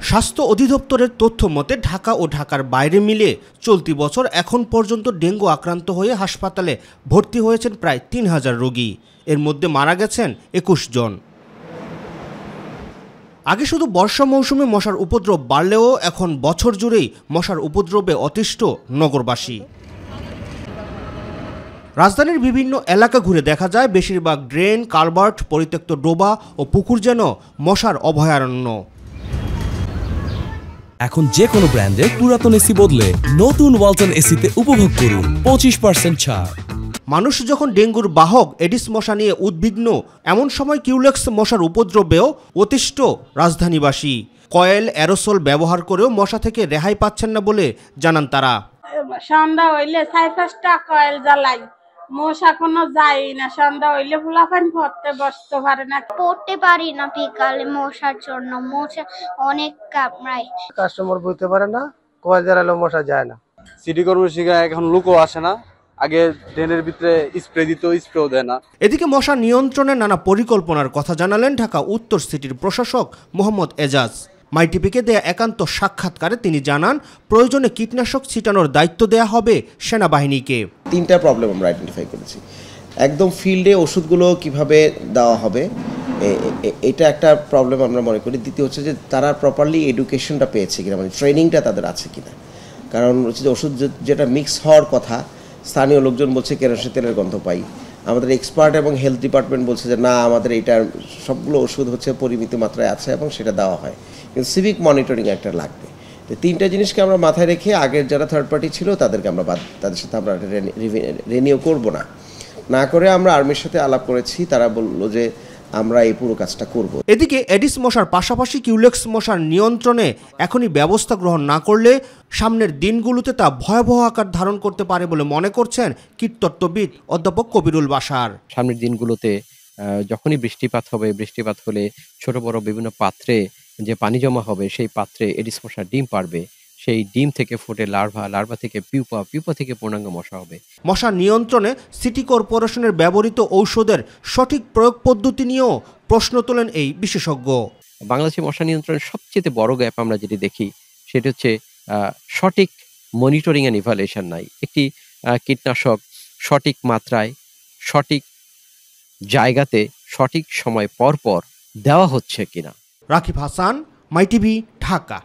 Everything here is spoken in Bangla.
স্বাস্থ্য অধিদপ্তরের তথ্য মতে ঢাকা ও ঢাকার বাইরে মিলে চলতি বছর এখন পর্যন্ত ডেঙ্গু আক্রান্ত হয়ে হাসপাতালে ভর্তি হয়েছেন প্রায় ৩,০০০ রোগী। এর মধ্যে মারা গেছেন ২১ জন। আগে শুধু বর্ষা মৌসুমে মশার উপদ্রব বাড়লেও এখন বছর জুড়েই মশার উপদ্রবে অতিষ্ঠ নগরবাসী। রাজধানীর বিভিন্ন এলাকা ঘুরে দেখা যায় বেশিরভাগ ড্রেন, কালভার্ট, পরিত্যক্ত ডোবা ও পুকুর যেন মশার অভয়ারণ্য। এখন যে কোনো ব্র্যান্ডের পুরাতন এসি বদলে নতুন ওয়ালটন এসিতে উপভোগ করুন 25% ছাড়। মানুষ যখন ডেঙ্গুর বাহক এডিস মশা নিয়ে উদ্বিগ্ন, এমন সময় কিউলেক্স মশার উপদ্রবেও অতিষ্ঠ রাজধানীবাসী। কয়েল, অ্যারোসল ব্যবহার করেও মশা থেকে রেহাই পাচ্ছেন না বলে জানান তারা। সন্ধ্যা হইলে 4-5টা কয়েল জ্বালাই, মশা কোনো যায় না। সন্ধ্যা হইলে ফুলাফান পড়তে বসতে পারে না, পড়তে পারি না বিকালে মশার জন্য। মশা অনেক কামড়ায়, কাস্টমার বুঝতে পারে না, কয়েল জ্বালালেও মশা যায় না। সিটি কর্মসূচিরা এখন লোকও আসে না, আগে ড্রেনের ভিতরে স্প্রে দিত, স্প্রেও দেয় না। এদিকে মশা নিয়ন্ত্রণের নানা পরিকল্পনার কথা জানালেন ঢাকা উত্তর সিটির প্রশাসক মোহাম্মদ এজাজ। মাইটিভিকে দেয়া একান্ত সাক্ষাৎকারে তিনি জানান, প্রয়োজনে কীটনাশক ছিটানোর দায়িত্ব দেয়া হবে সেনাবাহিনীকে। 3টা প্রবলেম আমরা আইডেন্টিফাই করেছি। একদম ফিল্ডে ওষুধগুলো কিভাবে দেওয়া হবে, এটা একটা প্রবলেম আমরা মনে করি। দ্বিতীয় হচ্ছে যে তারা প্রপারলি এডুকেশনটা পেয়েছে কিনা, মানে ট্রেনিংটা তাদের আছে কিনা। কারণ হচ্ছে যে ওষুধ যেটা মিক্স হওয়ার কথা, স্থানীয় লোকজন বলছে কেরোসিন তেলের গন্ধ পাই। আমাদের এক্সপার্ট এবং হেলথ ডিপার্টমেন্ট বলছে যে না, আমাদের এইটার সবগুলো ওষুধ হচ্ছে পরিমিত মাত্রায় আছে এবং সেটা দেওয়া হয়, কিন্তু সিভিক মনিটরিং একটা লাগবে। তো 3টা জিনিসকে আমরা মাথায় রেখে আগের যারা থার্ড পার্টি ছিল তাদেরকে আমরা তাদের সাথে আমরা রিনিউ করব না করে আমরা আর্মির সাথে আলাপ করেছি। তারা বললো যে আমরা এই পুরো কাজটা করব। এদিকে এডিস মশার পাশাপাশি কিউলেক্স মশার নিয়ন্ত্রণে এখনই ব্যবস্থা গ্রহণ না করলে সামনের দিনগুলোতে তা ভয়াবহ আকার ধারণ করতে পারে বলে মনে করছেন কীটতত্ত্ববিদ অধ্যাপক কবিরুল বাশার। সামনের দিনগুলোতে যখনই বৃষ্টিপাত হবে, বৃষ্টিপাত হলে ছোট বড় বিভিন্ন পাত্রে যে পানি জমা হবে, সেই পাত্রে এডিস মশার ডিম পারবে। সেই ডিম থেকে ফুটে লার্ভা থেকে পিউপা থেকে পূর্ণাঙ্গ মশা হবে। মশা নিয়ন্ত্রণে সিটি কর্পোরেশনের ব্যবহৃত ঔষধের সঠিক প্রয়োগ পদ্ধতি নিয়েও প্রশ্ন তোলেন এই বিশেষজ্ঞ। বাংলাদেশে মশা নিয়ন্ত্রণের সবচেয়ে বড় গ্যাপ আমরা যেটি দেখি সেটি হচ্ছে সঠিক মনিটরিং অ্যান্ড ইভালুয়েশন নাই। একটি কীটনাশক সঠিক মাত্রায়, সঠিক জায়গাতে, সঠিক সময় পর দেওয়া হচ্ছে কিনা। রাকিব হাসান, মাইটিভি, ঢাকা।